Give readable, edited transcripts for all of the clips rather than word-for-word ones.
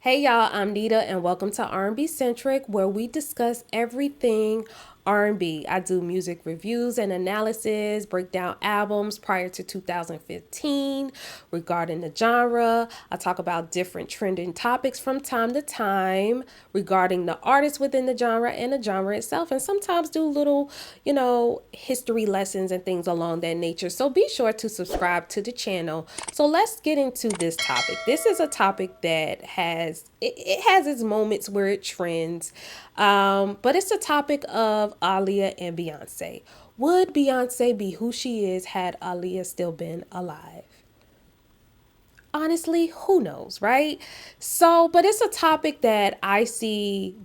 Hey y'all, I'm Nita and welcome to R&B Centric where we discuss everything R&B. I do music reviews and analysis, break down albums prior to 2015 regarding the genre. I talk about different trending topics from time to time regarding the artists within the genre and the genre itself, and sometimes do little, history lessons and things along that nature. So be sure to subscribe to the channel. So let's get into this topic. This is a topic that it has its moments where it trends, but it's a topic of Aaliyah and Beyoncé. Would Beyoncé be who she is had Aaliyah still been alive? Honestly, who knows, right? So, but it's a topic that I see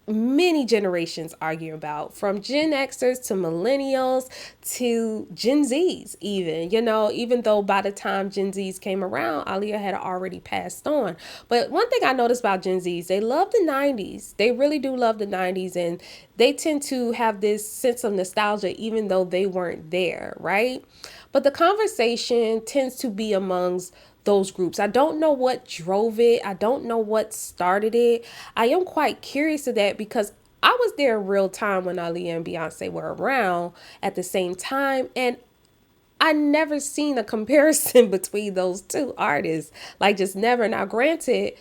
many generations arguing about, from Gen Xers to millennials to Gen Zs, even though by the time Gen Zs came around, Aaliyah had already passed on. But one thing I noticed about Gen Zs, they love the 90s. They really do love the 90s, and they tend to have this sense of nostalgia even though they weren't there, right? But the conversation tends to be amongst those groups. I don't know what drove it. I don't know what started it. I am quite curious of that because I was there in real time when Aaliyah and Beyonce were around at the same time, and I never seen a comparison between those two artists. Like, just never. Now, granted,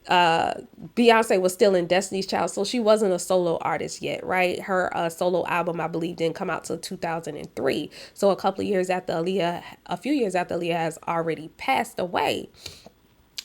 Beyonce was still in Destiny's Child, so she wasn't a solo artist yet, right? Her solo album, I believe, didn't come out till 2003. So a few years after Aaliyah has already passed away,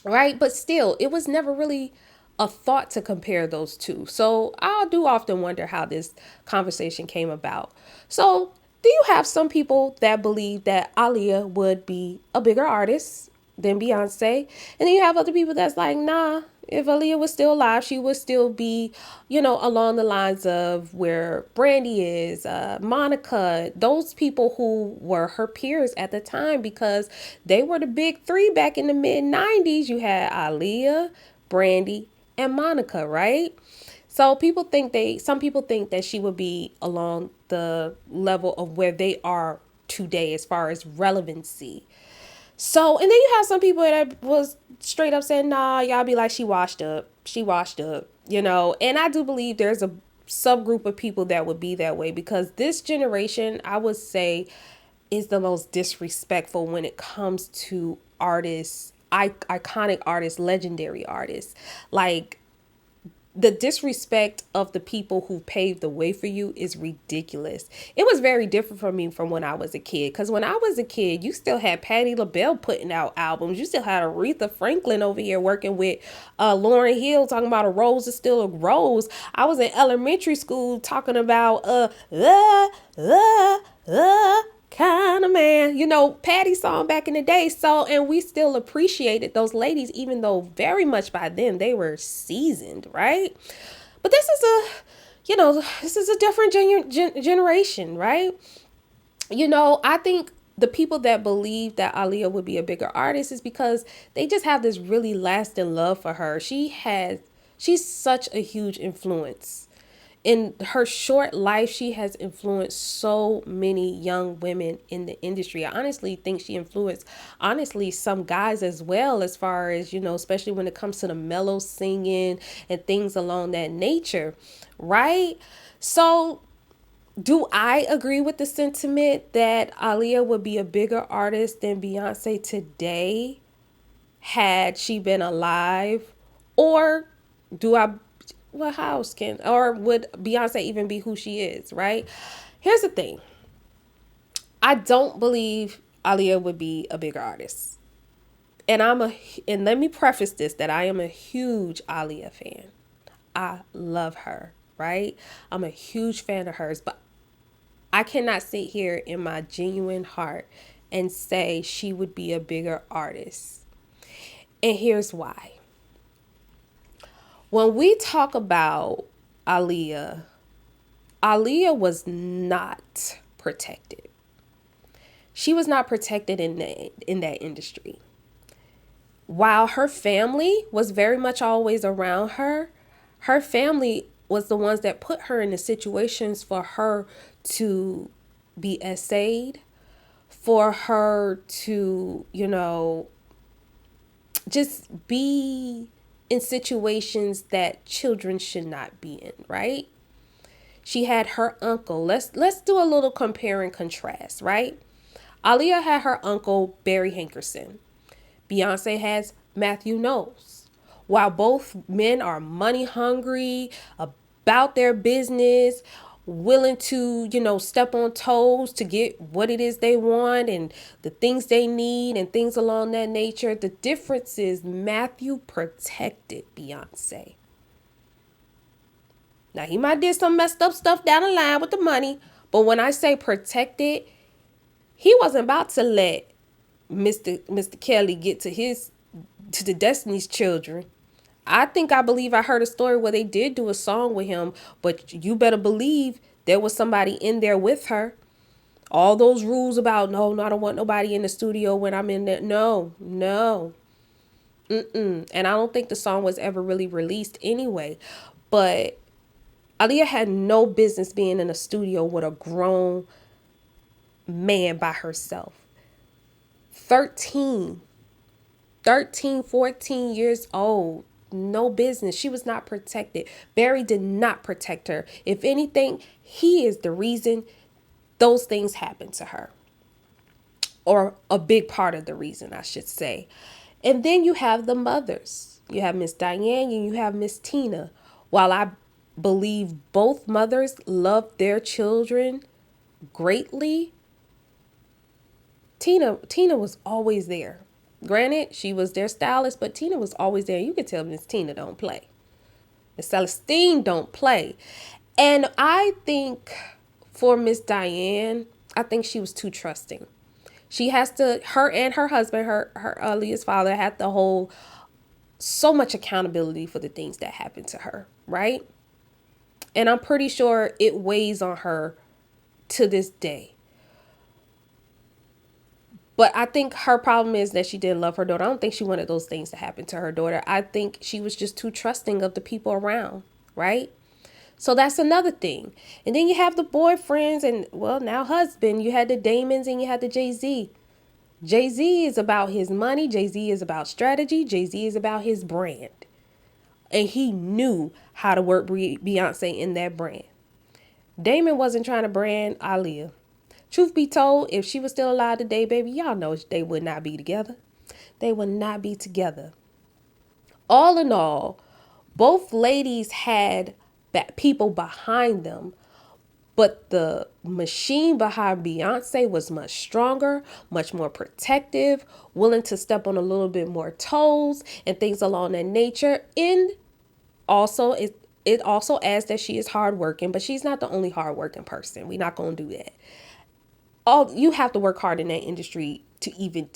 right? But still, it was never really a thought to compare those two. So I do often wonder how this conversation came about. So do you have some people that believe that Aaliyah would be a bigger artist than Beyonce? And then you have other people that's like, nah, if Aaliyah was still alive, she would still be, along the lines of where Brandy is, Monica, those people who were her peers at the time, because they were the big three back in the mid 90s. You had Aaliyah, Brandy, and Monica, right? So some people think that she would be along the level of where they are today as far as relevancy. So, and then you have some people that was straight up saying, nah, y'all be like, she washed up. She washed up, And I do believe there's a subgroup of people that would be that way, because this generation, I would say, is the most disrespectful when it comes to artists, iconic artists, legendary artists. Like, the disrespect of the people who paved the way for you is ridiculous. It was very different for me from when I was a kid. Because when I was a kid, you still had Patti LaBelle putting out albums. You still had Aretha Franklin over here working with Lauryn Hill talking about a rose is still a rose. I was in elementary school talking about kind of man, Patty song back in the day. So, and we still appreciated those ladies, even though very much by then they were seasoned, right? But this is a different generation, right? I think the people that believe that Aaliyah would be a bigger artist is because they just have this really lasting love for her. She's such a huge influence. In her short life, she has influenced so many young women in the industry. I honestly think she influenced, some guys as well, as far as, especially when it comes to the mellow singing and things along that nature, right? So, do I agree with the sentiment that Aaliyah would be a bigger artist than Beyonce today had she been alive? Or do I how else or would Beyonce even be who she is, right? Here's the thing. I don't believe Aaliyah would be a bigger artist. And and let me preface this, that I am a huge Aaliyah fan. I love her, right? I'm a huge fan of hers, but I cannot sit here in my genuine heart and say she would be a bigger artist. And here's why. When we talk about Aaliyah, Aaliyah was not protected. She was not protected in that industry. While her family was very much always around her, her family was the ones that put her in the situations for her to be essayed, for her to, just be in situations that children should not be in, right? She had her uncle. Let's do a little compare and contrast, right? Aaliyah had her uncle Barry Hankerson. Beyonce has Matthew Knowles. While both men are money hungry, about their business, willing to, step on toes to get what it is they want and the things they need and things along that nature, the difference is Matthew protected Beyonce. Now, he might did some messed up stuff down the line with the money, but when I say protected, he wasn't about to let Mr. Kelly get to the Destiny's Children. I believe I heard a story where they did do a song with him, but you better believe there was somebody in there with her. All those rules about, no, I don't want nobody in the studio when I'm in there. No. And I don't think the song was ever really released anyway. But Aaliyah had no business being in a studio with a grown man by herself. 13, 14 years old. No business. She was not protected. Barry did not protect her. If anything, he is the reason those things happened to her. Or a big part of the reason, I should say. And then you have the mothers. You have Miss Diane and you have Miss Tina. While I believe both mothers loved their children greatly, Tina was always there. Granted, she was their stylist, but Tina was always there. You could tell Miss Tina don't play. Miss Celestine don't play. And I think for Miss Diane, I think she was too trusting. She has to, her and her husband, her Aaliyah's father, had to hold so much accountability for the things that happened to her, right? And I'm pretty sure it weighs on her to this day. But I think her problem is that she didn't love her daughter. I don't think she wanted those things to happen to her daughter. I think she was just too trusting of the people around, right? So that's another thing. And then you have the boyfriends and, well, now husband. You had the Damons and you had the Jay-Z. Jay-Z is about his money. Jay-Z is about strategy. Jay-Z is about his brand. And he knew how to work Beyonce in that brand. Damon wasn't trying to brand Aaliyah. Truth be told, if she was still alive today, baby, y'all know they would not be together. They would not be together. All in all, both ladies had people behind them, but the machine behind Beyonce was much stronger, much more protective, willing to step on a little bit more toes and things along that nature. And also, it also adds that she is hardworking, but she's not the only hardworking person. We're not going to do that. You have to work hard in that industry to even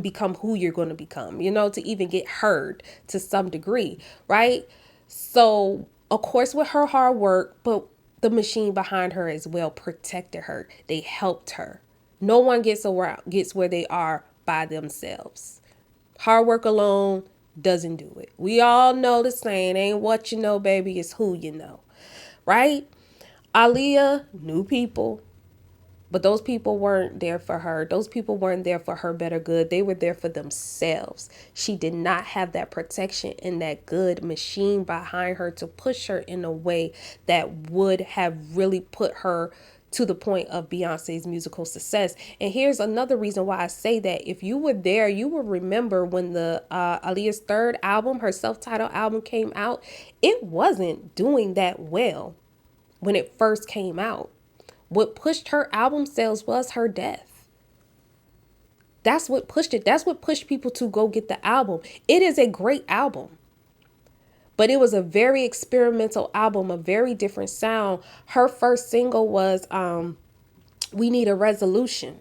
become who you're going to become, to even get heard to some degree, right? So, of course, with her hard work, but the machine behind her as well protected her. They helped her. No one gets where they are by themselves. Hard work alone doesn't do it. We all know the saying, ain't what you know, baby, it's who you know, right? Aaliyah knew people. But those people weren't there for her. Those people weren't there for her better good. They were there for themselves. She did not have that protection and that good machine behind her to push her in a way that would have really put her to the point of Beyonce's musical success. And here's another reason why I say that. If you were there, you will remember when the Aaliyah's third album, her self-titled album, came out. It wasn't doing that well when it first came out. What pushed her album sales was her death. That's what pushed it. That's what pushed people to go get the album. It is a great album, but it was a very experimental album, a very different sound. Her first single was We Need a Resolution.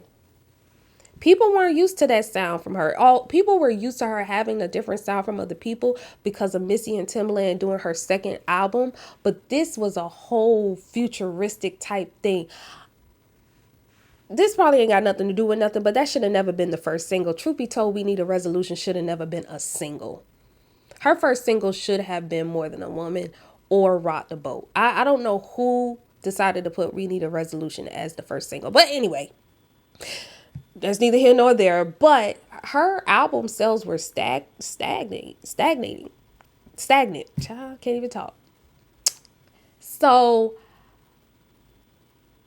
People weren't used to that sound from her. People were used to her having a different sound from other people because of Missy and Timbaland doing her second album. But this was a whole futuristic type thing. This probably ain't got nothing to do with nothing, but that should have never been the first single. Truth be told, We Need a Resolution should have never been a single. Her first single should have been More Than a Woman or Rock the Boat. I don't know who decided to put We Need a Resolution as the first single. But anyway, that's neither here nor there, but her album sales were stagnating. stagnant. Child, can't even talk. So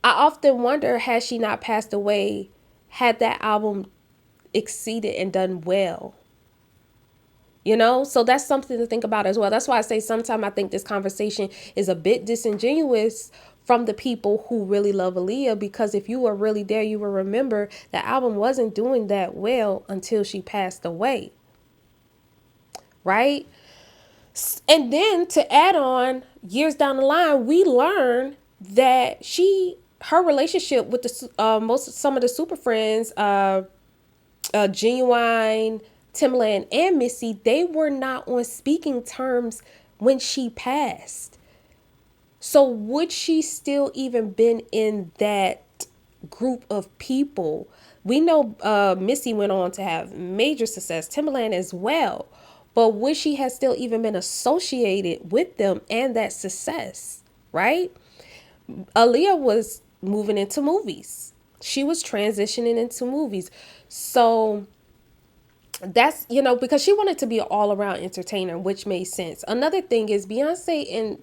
I often wonder, had she not passed away, had that album exceeded and done well? So that's something to think about as well. That's why I say sometimes I think this conversation is a bit disingenuous from the people who really love Aaliyah, because if you were really there, you will remember the album wasn't doing that well until she passed away. Right? And then to add on, years down the line, we learn that her relationship with some of the Super Friends, Genuine, Timbaland, and Missy, they were not on speaking terms when she passed. So would she still even been in that group of people? We know Missy went on to have major success, Timbaland as well. But would she have still even been associated with them and that success, right? Aaliyah was moving into movies. She was transitioning into movies. So that's, because she wanted to be an all-around entertainer, which made sense. Another thing is Beyonce and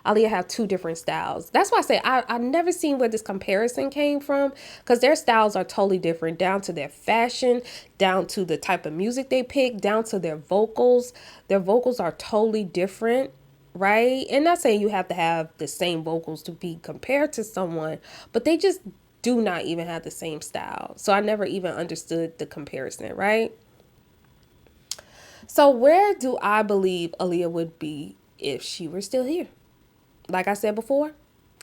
Aaliyah have two different styles. That's why I say I never seen where this comparison came from, because their styles are totally different, down to their fashion, down to the type of music they pick, down to their vocals. Their vocals are totally different, right? And not saying you have to have the same vocals to be compared to someone, but they just do not even have the same style. So I never even understood the comparison, right? So where do I believe Aaliyah would be if she were still here? Like I said before,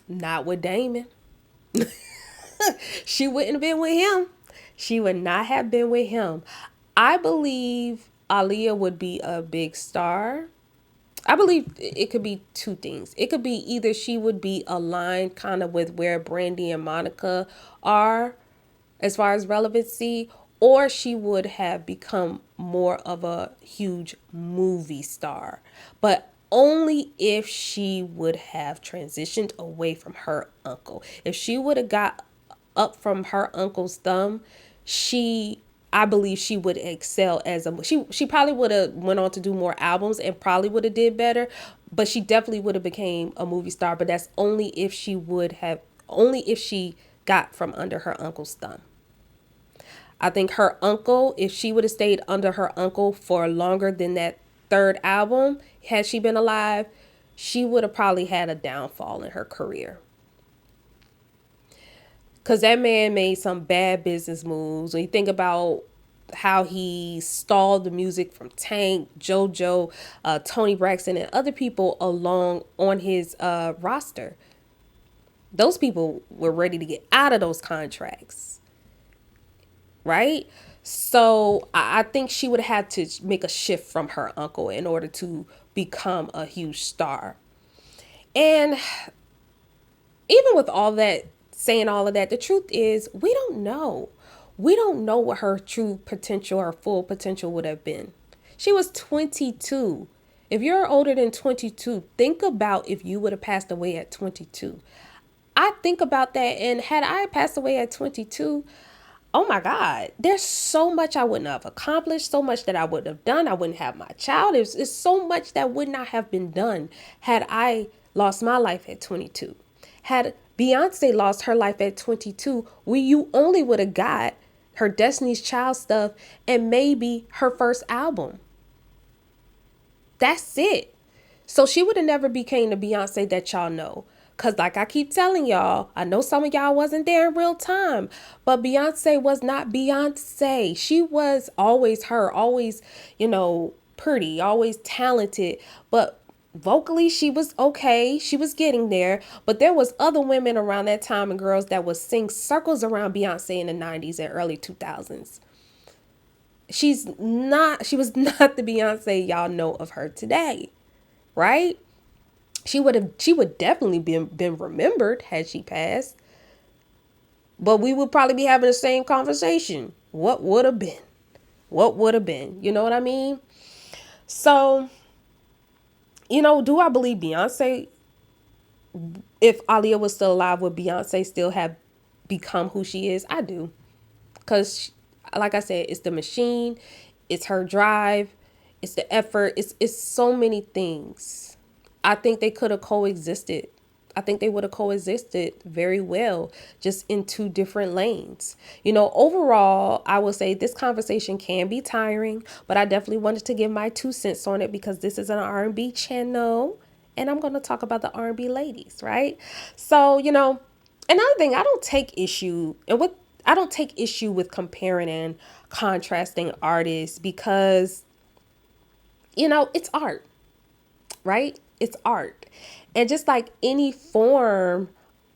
not with Damon. She wouldn't have been with him. She would not have been with him. I believe Aaliyah would be a big star. I believe it could be two things. It could be either she would be aligned kind of with where Brandy and Monica are as far as relevancy, or she would have become more of a huge movie star, but only if she would have transitioned away from her uncle. If she would have got up from her uncle's thumb, I believe she would excel as she probably would have went on to do more albums and probably would have did better, but she definitely would have became a movie star. But that's only if she got from under her uncle's thumb. I think her uncle, if she would have stayed under her uncle for longer than that third album, had she been alive, she would have probably had a downfall in her career. Because that man made some bad business moves. When you think about how he stalled the music from Tank, JoJo, Tony Braxton, and other people along on his roster. Those people were ready to get out of those contracts. Right? So I think she would have had to make a shift from her uncle in order to become a huge star. And even with all that, saying all of that, the truth is we don't know. We don't know what her true potential or full potential would have been. She was 22. If you're older than 22, think about if you would have passed away at 22. I think about that, and had I passed away at 22, oh my God, there's so much I wouldn't have accomplished, so much that I wouldn't have done. I wouldn't have my child. It's so much that would not have been done had I lost my life at 22. Had Beyonce lost her life at 22, you only would have got her Destiny's Child stuff and maybe her first album. That's it. So she would have never became the Beyonce that y'all know. Because like I keep telling y'all, I know some of y'all wasn't there in real time, but Beyonce was not Beyonce. She was always her, always, pretty, always talented, but vocally she was okay. She was getting there, but there was other women around that time and girls that would sing circles around Beyonce in the 90s and early 2000s. She was not the Beyonce y'all know of her today, right? She would definitely been remembered had she passed. But we would probably be having the same conversation. What would have been? What would have been? You know what I mean? So, do I believe Beyonce, if Aaliyah was still alive, would Beyonce still have become who she is? I do. Because, like I said, it's the machine. It's her drive. It's the effort. It's so many things. I think they could have coexisted. I think they would have coexisted very well, just in two different lanes. Overall, I will say this conversation can be tiring, but I definitely wanted to give my 2 cents on it because this is an R&B channel, and I'm going to talk about the R&B ladies, right? So, another thing, I don't take issue with comparing and contrasting artists because it's art, right? It's art. And just like any form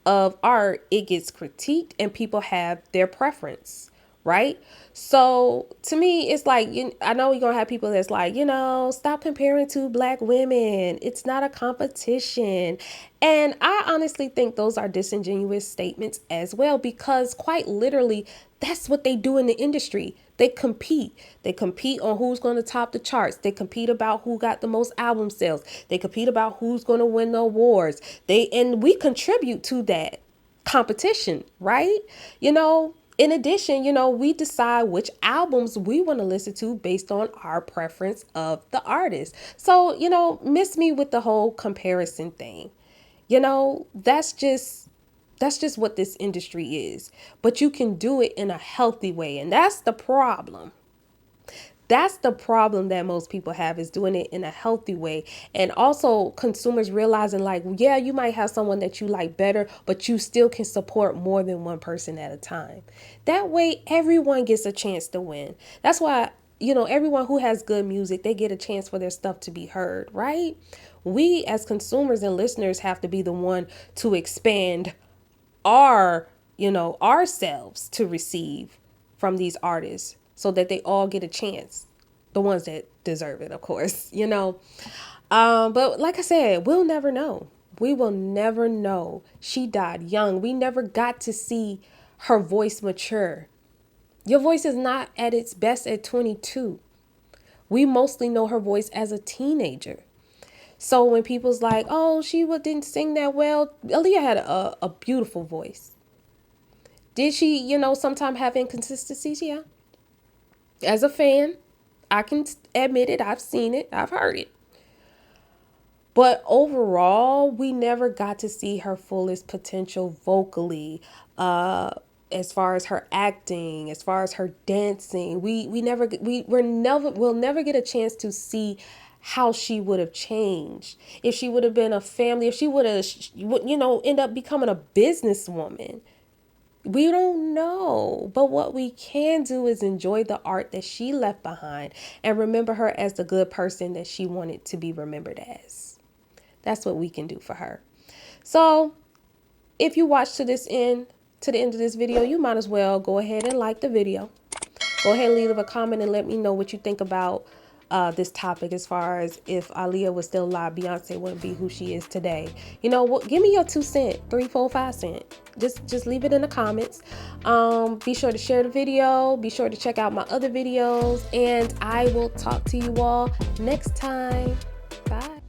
of art, it gets critiqued and people have their preference, right? So to me, it's like, I know you're going to have people that's like, stop comparing to black women. It's not a competition. And I honestly think those are disingenuous statements as well, because quite literally, that's what they do in the industry. They compete. They compete on who's going to top the charts. They compete about who got the most album sales. They compete about who's going to win the awards. And we contribute to that competition, right? In addition, we decide which albums we want to listen to based on our preference of the artist. So, miss me with the whole comparison thing. That's just what this industry is. But you can do it in a healthy way. And that's the problem. That's the problem that most people have, is doing it in a healthy way. And also consumers realizing like, yeah, you might have someone that you like better, but you still can support more than one person at a time. That way, everyone gets a chance to win. That's why, everyone who has good music, they get a chance for their stuff to be heard, right? We as consumers and listeners have to be the one to expand ourselves to receive from these artists so that they all get a chance. The ones that deserve it, of course, But like I said, we'll never know. We will never know. She died young. We never got to see her voice mature. Your voice is not at its best at 22. We mostly know her voice as a teenager. So when people's like, oh, she didn't sing that well, Aaliyah had a beautiful voice. Did she, sometimes have inconsistencies? Yeah. As a fan, I can admit it. I've seen it. I've heard it. But overall, we never got to see her fullest potential vocally, as far as her acting, as far as her dancing. We'll never get a chance to see how she would have changed, if she would have been a family, if she would have, end up becoming a businesswoman. We don't know, but what we can do is enjoy the art that she left behind and remember her as the good person that she wanted to be remembered as. That's what we can do for her. So if you watch to the end of this video, you might as well go ahead and like the video. Go ahead and leave a comment and let me know what you think about this topic, as far as if Aaliyah was still alive, Beyonce wouldn't be who she is today. Give me your 2 cents, 3, 4, 5 cents. Just leave it in the comments. Be sure to share the video. Be sure to check out my other videos, and I will talk to you all next time. Bye.